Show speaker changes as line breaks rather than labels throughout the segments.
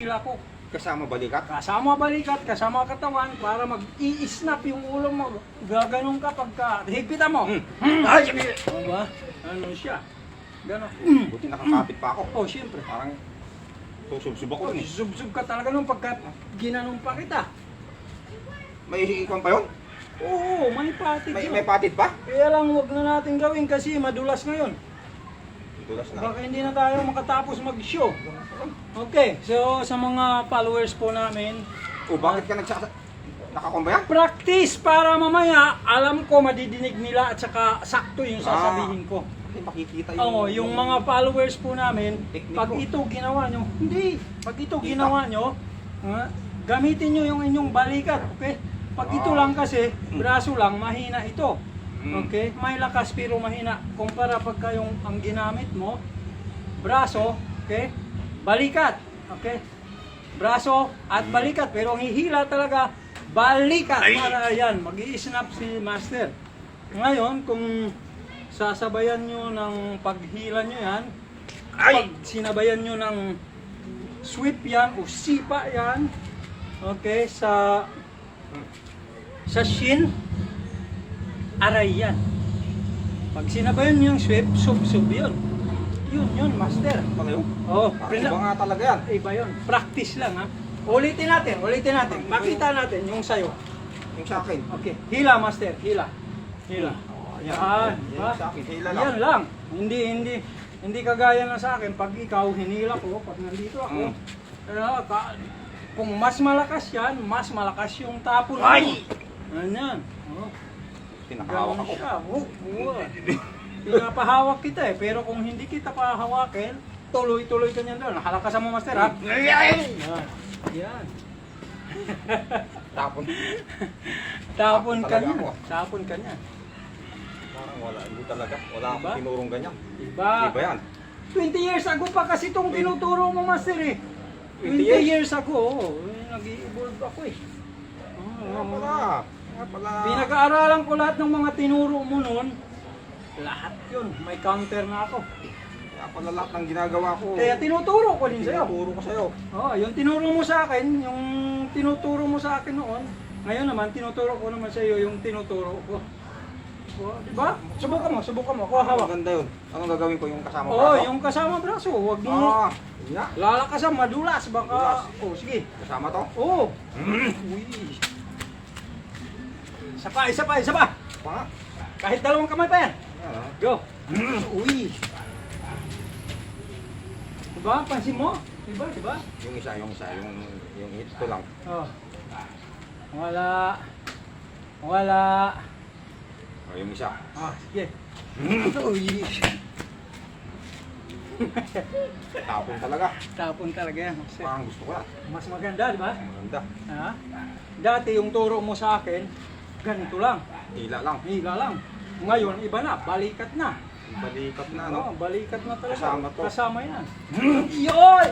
Hila ko.
Kasama balikat?
Kasama balikat, kasama katawan para mag-i-snap yung ulo mo. Gaganon ka pagka higpitan mo. Ay! Diba? Ano siya? Ganon.
Buti nakakapit pa ako.
Oh, siyempre.
Parang susubsub ako
Oh,
dun eh.
sub-sub ka talaga nung pagka ginanong pa kita.
May ikon pa yun?
Oo, may patid yun.
May patid pa?
Kaya lang huwag na natin gawin kasi madulas ngayon.
Dulas na.
Baka hindi na tayo makatapos mag-show. Okay, so sa mga followers po namin,
O bakit ka nakakomba yan?
practice para mamaya alam ko madidinig nila at saka sakto yung sasabihin ko.
Hindi makikita
Oo, yung mga followers po namin,
Tekniko.
pag ito ginawa nyo, pag ito ginawa nyo, gamitin nyo yung inyong balikat, okay? Pag ito lang kasi, braso lang, mahina ito. Okay? May lakas pero mahina. Kumpara pagka yung ang ginamit mo, braso, okay? Balikat, okay? Braso at balikat, pero ang hihila talaga, balikat. Para yan, mag-i-snap si Master. Ngayon, kung sasabayan nyo ng paghila nyo yan, pag sinabayan nyo ng sweep yan o sipa yan, okay, sa shin, aray yan. Pag sinabayan nyo yung sweep, sub-sub yun. Yun, Master.
Ano yun?
Oh,
Iba nga talaga yan.
iba yun. Practice lang ha. Ulitin natin. Makita natin yung sayo.
Yung sa akin.
Okay, hila Master, hila. Hila. Yan,
Yan sa akin. Hila lang.
Yan lang. Hindi kagaya na sa akin pag ikaw hinila ko, pag nandito ako. Kung mas malakas yan, mas malakas yung tapon mo. Ganyan. Oh.
Pinakahawak
Ganun
ako.
siya. Oo. Pinapahawak kita eh, pero kung hindi kita pahawakin, tuloy-tuloy ka niyan doon. Nakalakasan mo, Master, ha? Yan. Yan.
Tapon.
Tapon ka
Talaga
niya.
ako.
Tapon ka niya.
Parang wala. Hindi talaga. Wala
Diba?
akong tinurong ganyan.
Diba?
Iba yan.
20 years ago pa kasi itong tinuturo mo, Master, eh.
20
20 years ago, nag-i-evolve ako eh.
Nga pala. Nga pala.
Pinag-aaralan ko lahat ng mga tinuro mo noon. Lahat yun. May counter na ako.
Nga pala lahat ng ginagawa ko.
Kaya tinuturo ko din sa'yo.
Tinuturo ko sa'yo.
Oh, yung tinuro mo sa akin, yung tinuturo mo sa akin noon, ngayon naman tinuturo ko naman sa iyo yung tinuturo ko. Oh, di ba? Subukan mo. Ako hawak.
Maganda yun. Anong gagawin ko yung kasama
Oh, yung kasama braso, wag mo.
Yun nga.
Lalakasan, madulas baka.
Madulas.
Oh, sige.
Kasama to?
Oh. Uy. Isa pa.
Pa nga.
Kahit dalawang kamay pa yan.
Yan, ah.
Go. Uy. Diba? Pansin mo? Diba?
Yung isa. Yung ito lang.
Oh. Wala.
O, yung isa.
Ah, sige. Uy.
Tapon talaga.
Tapon talaga yan. Kasi
Parang gusto ko na.
mas maganda, di ba?
Maganda.
Ha? Dati yung turo mo sa akin, ganito lang.
Hila lang.
Hila lang. Ngayon, iba na. Balikat na.
Balikat na, no?
Oo, balikat na talaga.
Kasama to.
Kasama yan. Yoy!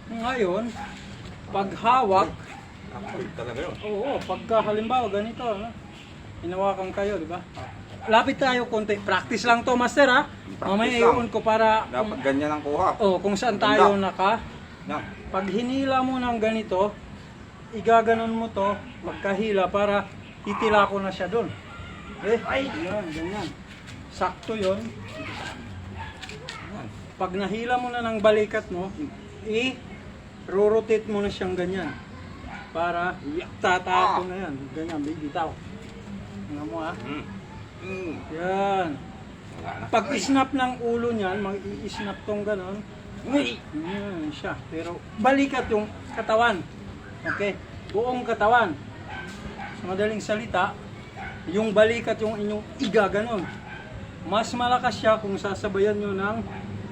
Ngayon, pag hawak,
Nakulit talaga yun.
oo, pagka halimbawa ganito, ano? Hinawakan kayo, di ba? Lapit tayo konti. Practice lang to, Master, ha? Mamaya
lang.
iyon ko para
Dapat ganyan ang kuha.
kung saan
Ganda.
tayo naka.
Yan.
Pag hinila mo ng ganito, igaganon mo to, magkahila para titila ko na siya doon. Yan, ganyan. Sakto yon. Pag nahila mo na ng balikat mo, i-rotate mo na siyang ganyan. Para tatapo na yan. Ganyan, bibitaw. Tingnan mo ha. Yan.
Wala na.
Pag snap ng ulo niyan, mag-i-snap tong ganon. Yan siya. Pero balikat yung katawan. Okay? Buong katawan. Sa madaling salita, yung balikat yung inyong igaganon. Mas malakas siya kung sasabayan nyo ng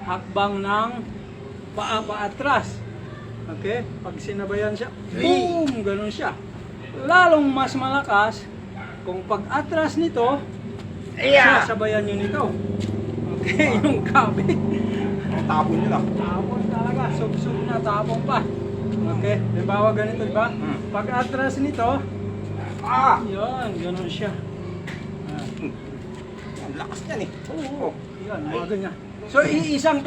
hakbang ng paa paatras. Okay? Pag sinabayan siya, boom! Ganon siya. Lalong mas malakas kung pag atras nito, sasabayan nyo nito. Okay? Yung kabit.
Tapon nyo lang.
Tapon talaga, sub-sub na, tapon pa. Okay, halimbawa ganito, di ba? Pag atras nito, yun, ganun siya.
Ang lakas niyan eh.
Oo, yan, mga ganyan. So, isang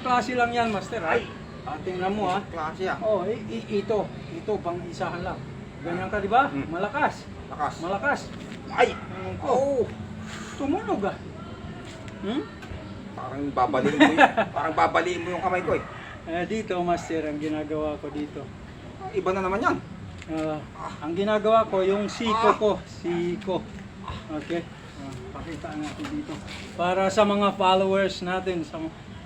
klase lang yan, Master, ha? Tingnan mo ha.
Klase ah.
Oh, ito pang isahan lang. Ganyan ka, di ba? Malakas.
Lakas.
Malakas.
Ay!
Ano ko?
Oh!
Tumunog ah.
Parang babaliin mo yung, parang babaliin mo yung kamay ko eh.
Dito, master, ang ginagawa ko dito.
Iba na naman yan.
Ang ginagawa ko, yung siko ko. Siko. Okay? Pakita natin dito. Para sa mga followers natin.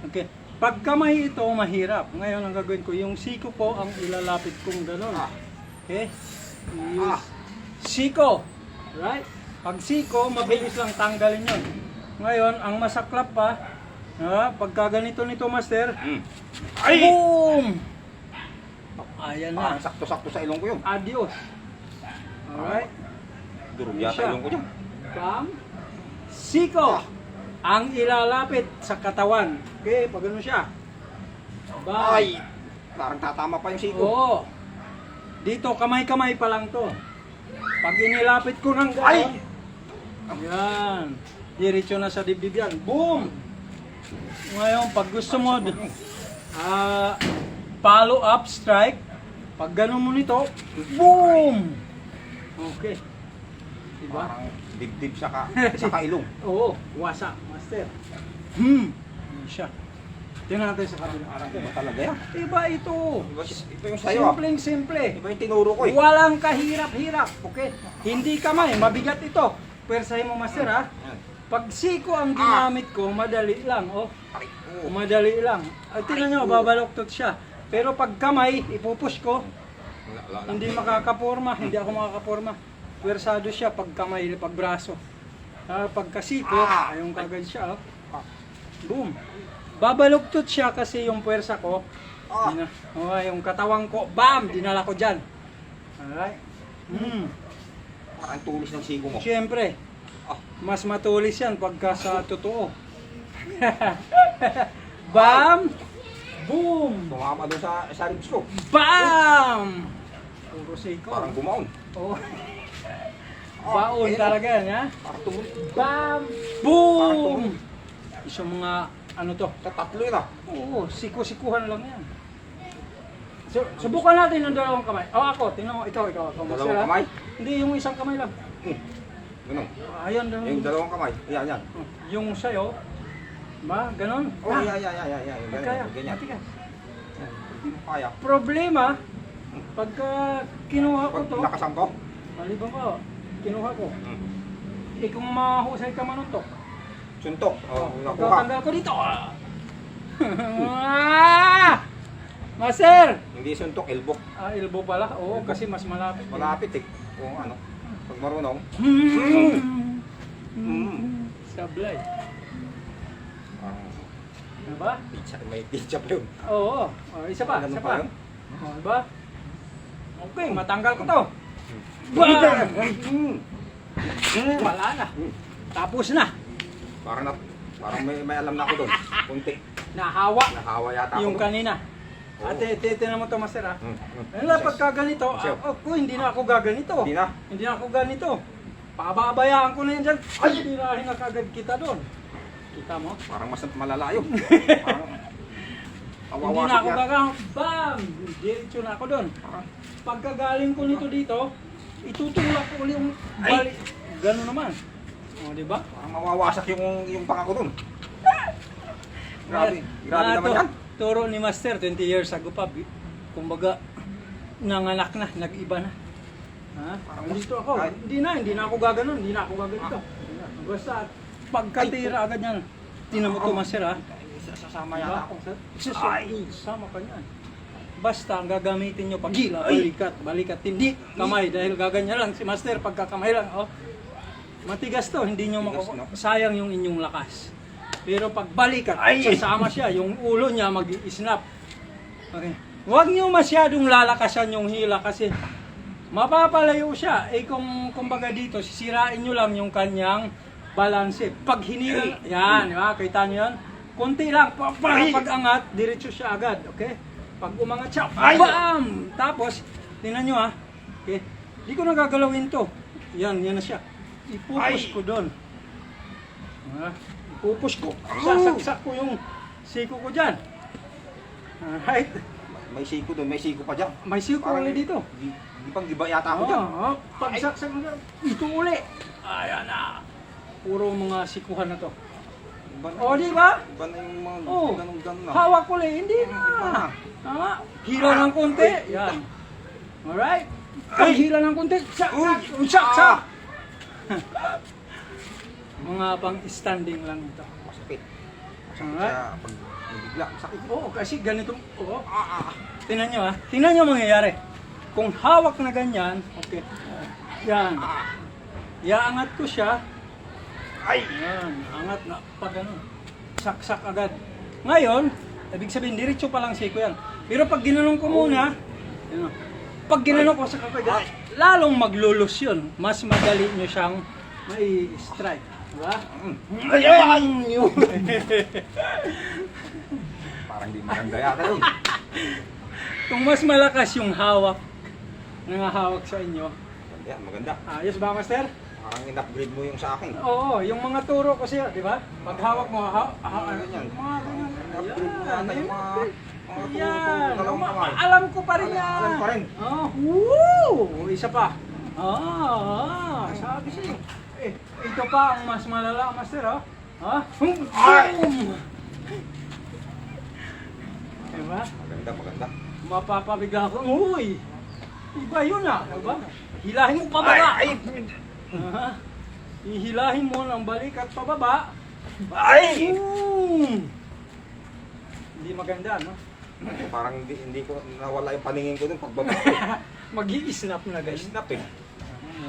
Okay. Pag kamay ito, mahirap. Ngayon, ang gagawin ko, yung siko ko, ang ilalapit kong gano'n. Okay? Use siko. Right? Pag siko, mabilis lang tanggalin yun. Ngayon, ang masaklap pa, pagka ganito nito, master,
Ay!
boom! Ayan na.
Parang sakto-sakto sa ilong ko yun.
Adios. Alright?
Durog
Yun
yata
siya.
ilong ko dyan.
Bam. Siko. Ang ilalapit sa katawan. Okay, pag ano siya. Bam.
Ay! Parang tatama pa yung siko.
Oo. Dito, kamay-kamay pa lang to. Pag inilapit ko ng
Ay!
gano'n, yan. Diretso na sa dibdib yan. Boom! Ngayon, pag gusto mo, follow up strike. Pag gano'n mo nito, boom! Okay. Diba?
Parang dibdib sa ilong.
Oo, wasak, master. Yun siya. Tingnan natin sa kabila.
Parang iba talaga yan.
Iba ito.
Ito yung sayo ah.
Simpleng simple.
Iba yung tinuro ko eh.
Walang kahirap-hirap. Okay? Hindi kamay, mabigat ito. Pwersahin mo, master ha.
Yan.
Pag siko ang ginamit ko, madali lang. Oh.
Ay, oh.
Madali lang. At tingnan nyo, babaloktot siya. Pero pag kamay, ipupush ko,
Wala.
hindi makakaporma. Hindi ako makakaporma. Pwersado siya pag kamay, pag braso. Pagka siko, ayun kagad siya. Oh. Boom. Babaluktot siya kasi yung puwersa ko, yung katawang ko, bam! Dinala ko dyan. Alright?
Parang tulis ng siko mo.
Siyempre, mas matulis yan pagka sa totoo. Bam! Boom!
Tumama doon sa ribs ko.
Bam! Puro siko.
Parang bumaon.
Oh. Baon talaga yan, ha?
Parang tumulis.
Bam! Boom! Isang mga, ano to?
Tatlo yun ah.
Oo, siko-sikuhan lang yan. Subukan natin ng dalawang kamay. Ako, tingnan mo, ikaw.
Dalawang kamay?
Hindi, yung isang kamay lang.
Ganun.
Ayan,
Yung dalawang kamay. Yan.
Yung sa'yo, ba, ganon?
Oh, yan.
Kaya,
Ganyan.
mati ka.
Hindi mo kaya.
Problema, pagka kinuha ko
Pag
to,
nakasang ko.
maliban ko, kinuha ko, kung mahusay ka manuntok,
Suntok. Oh, nakuha.
pagkatanggal ko dito, Master!
Hindi suntok, elbow.
Elbow pala? Oo, kasi mas malapit.
Malapit eh. Kung ano. Pag marunong.
Sablay.
Ah,
Diba?
pizza. May pizza pa yun.
Oo. Isa pa.
Ganun
Isa
pa
pa.
yun?
Diba? Okay, matanggal ko to. Bam! Wala na. Tapos na.
Parang may alam na ako doon. Kunti.
Nahawa.
Nahawa yata ako
Yung
doon.
kanina.
Oo.
Ate, titignan mo to, master ha. Ano
Yes.
pagka ganito, hindi na ako gaganito.
Hindi na.
Hindi na ako ganito. Pababayaan ko na yan dyan. Ay, tirahin na kagad kita doon. Kita mo?
Parang mas malalayo. Parang
Hindi na ako gagang. Bam! Diretso na ako doon. Pagkagaling ko nito dito, itutulak ko ulit yung bali. Gano'n naman. O, di ba?
Parang mawawasak yung panga ko doon. Grabe naman yan.
Turo ni Master 20 years ago pa. Kumbaga, nanganak na, nag-iba na. Ha? Dito ako.
Ay.
Hindi na ako gaganon. Hindi na ako gaganito. Basta, pagkatira agad yan. Tinan mo to, Master ha.
Sasama yata ako.
Sama ka niyan. Basta ang gagamitin nyo pag gila, balikat, hindi kamay dahil gaganyan lang si Master pagkakamay lang. Oh. Matigas to, hindi nyo
Matigas, no?
sayang yung inyong lakas. Pero pag balikat, sasama siya, yung ulo niya mag-i-snap. Okay. Huwag nyo masyadong lalakasan yung hila kasi mapapalayo siya. Kumbaga dito, sisirain nyo lang yung kanyang balanse. Pag hinila, yan, di ba? Kita nyo yan? Kunti lang, pag-angat, diretso siya agad, okay? Pag umangat siya, bam! Tapos, tingnan nyo ha, okay? Di ko nagagalawin to. Yan na siya. Ipupush ko doon. Ipupush ko. Sasaksak ko yung siko ko dyan. Alright.
May siko doon, may siko pa dyan.
May siko
Parang-
ulit dito.
Di pang giba yata ako dyan.
Oo, pagsaksak mo dyan. Ito uli. Ayan na. Puro mga sikuhan na to.
Iba na,
O, di ba?
iba na yung mga
Oh,
ganun-ganun na.
hawak ulit. Hindi
Iba na.
na. Tama. Hila ng konti. Yan. Alright. Pag hila ng konti. Sak, sak, sak, sak. Mga pang standing lang ito.
Masakit. Masakit
Alright.
siya pag nabigla. Masakit.
Oo, kasi ganito. Oo. Tingnan nyo ha. Tingnan nyo mangyayari. Kung hawak na ganyan, okay. Yan. Iaangat ko siya.
Ay!
Yan. Angat na. Pag ano. Saksak agad. Ngayon, ibig sabihin, diretso pa lang siko yan. Pero pag ginanong ko muna, yun, pag ginanong ko sa kapagat, lalong maglulus yun. Mas madali nyo siyang mai-strike. Diba?
Ayan! Yun! Parang di maganda yata yun.
Kung mas malakas yung hawak, nangahawak sa inyo,
Maganda yan, maganda.
ayos ba, Master?
Parang in-upgrade mo yung sa akin.
Oo, yung mga turo kasi, di ba? Pag hawak mo,
Ganyan.
mga ganyan.
In-upgrade mo yata yung mga
Yan.
turo-turo na lang.
Alam ko pa rin yan.
Alam pa rin.
Oh, woo! Isa pa. Sabi sa'yo. Ito pa ang mas malala, Master, oh. Ha? Boom! Diba?
Maganda, maganda.
Mapapabigla ko. Uy! Iba yun ah. Diba? Hilahin mo pababa.
Ay!
Aha. Ihilahin mo ng balikat pababa.
Ay!
Boom! Hindi maganda, no?
Parang hindi ko nawala yung paningin ko dun pagbaba.
Mag-i-snap na guys.
Snap eh.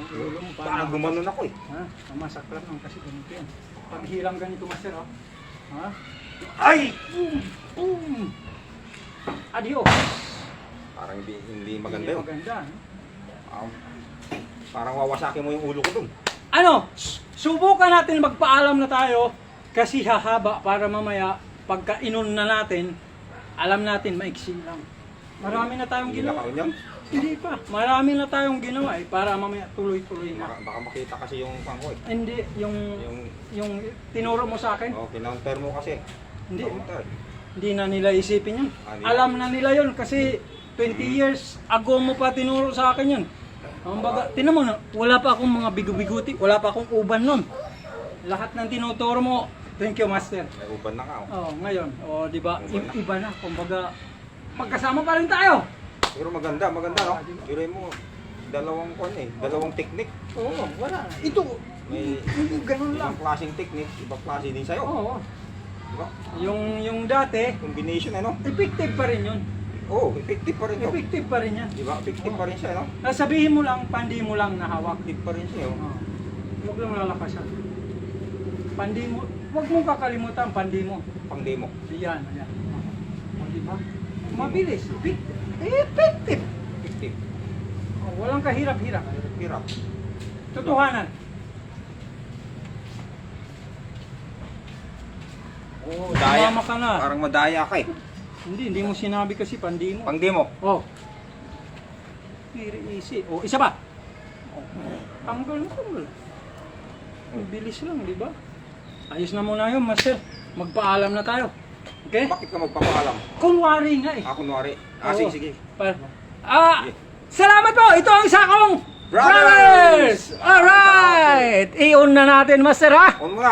Ulo mo
Parang gumanon ako eh.
Ha? Mamasaklat lang kasi ganito yan. Pag hilang ganito, Master, oh. Ha?
Ay!
Boom! Boom! Adios!
Parang hindi maganda
Hindi
yun.
maganda, no?
Parang wawasakin mo yung ulo ko dun.
Ano? Subukan natin magpaalam na tayo kasi hahaba para mamaya pagka inon na natin, alam natin maiksi lang. Marami na tayong
Hindi
ginawa.
na yun.
Hindi pa. Marami na tayong ginawa eh para mamaya tuloy-tuloy na.
Baka makita kasi yung pang ko eh.
Hindi,
Yung,
yung tinuro mo sa akin,
kinounter mo kasi.
Hindi.
Counter.
hindi na nila isipin yun.
Hindi.
Alam na nila yun kasi 20 years ago mo pa tinuro sa akin yun. Ang baga, tinan mo na, wala pa akong mga bigo-biguti, wala pa akong uban nun. Lahat ng tinuturo mo, thank you, Master.
May uban na ka. Oh.
Oh, ngayon, oh, di ba?
Iba na.
Iba na, kumbaga, magkasama pa rin tayo.
Pero maganda, maganda no? Tuloy mo, dalawang dalawang technique.
Oo, wala. Ito,
May
ganun lang.
ibang klaseng technique, ibang klase din sa'yo.
Oo.
Diba?
Yung dati,
Combination no?
effective pa rin yun.
Oo, effective pa rin to.
Effective pa rin yan.
Diba? Effective pa rin siya no?
Sabihin mo lang, pandi mo lang na hawak.
Effective pa rin siya. Oh.
Oh. Huwag lang lalakasan. Pandi mo, huwag mong kakalimutan, pandi mo.
Pang demo.
Yan, yan. O, di ba? Mabilis. Effective.
Effective.
Oh, walang kahirap-hirap.
Hirap.
Totohanan. Oh,
Daya.
sumama ka na.
Parang madaya ka eh.
Hindi mo sinabi kasi pandi mo.
Pang demo.
Oh. Very easy. Oh, isa pa. Oh. Tanggal mo, tanggal. Ang bilis lang, di ba? Ayos na muna yun, Master. Magpaalam na tayo. Okay?
Bakit ka magpapaalam?
Kunwari nga eh.
Kunwari.
Oo.
Sige, sige.
Sige. Salamat po! Ito ang isa kong
Brothers!
Alright! I-on na natin, Master, ha?
On mo na.